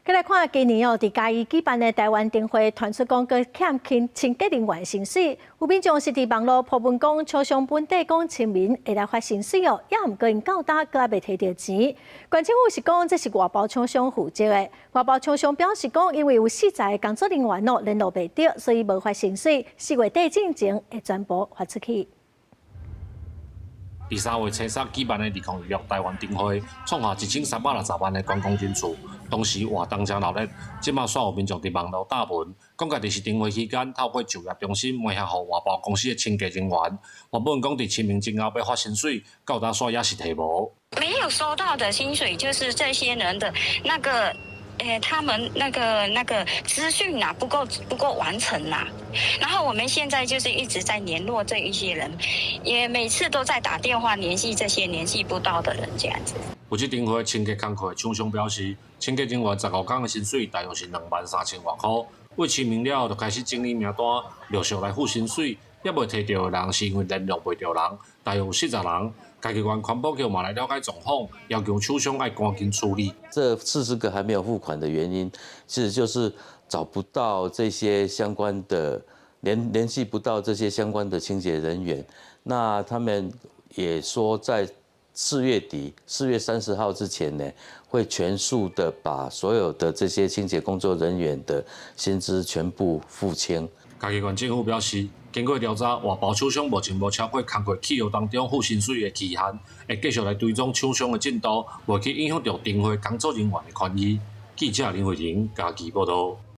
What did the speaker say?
再来看今年伫嘉义举办的台湾灯会，传出讲个欠清洁人员薪水，有民众是伫网络铺文讲，超商本地讲村民会来发薪水也毋过因到达，阁也未摕到钱。县政府是讲这是外包厂商负责的，外包厂商表示讲，因为有40个工作人员联络袂到，所以无发薪水，4月底之前会全部发出去。第3月初3举办的2016台湾灯会，创下1360万的观光人次，当时活动真热闹。即马煞有民众伫网络打文，讲家己是灯会期间透过就业中心媒合互外包公司的清洁人员，原本讲伫清明节后要发薪水，到达煞也是摕无。没有收到的薪水，就是这些人的那个。他们那个资讯啊不够完整啦，然后我们现在就是一直在联络这一些人，也每次都在打电话联系这些联系不到的人这样子。负责灯会清洁工课的厂商表示，清洁人员15天的薪水大约是23000多块，为清明了就开始整理名单，陆续来付薪水，也未摕到的人是因为联络袂到人，大约有40人。该机关环保局嘛来了解状况，要求厂商要赶紧处理。这40个还没有付款的原因，其实就是找不到这些相关的联系不到这些相关的清洁人员。那他们也说，在4月底，4月30号之前呢，会全数的把所有的这些清洁工作人员的薪资全部付清。嘉义县政府表示，经过调查，外包厂商目前无超过工课契约当中付薪水的期限，会继续来追踪厂商的进度，袂去影响到灯会工作人员的权益。记者林慧玲，嘉义报道。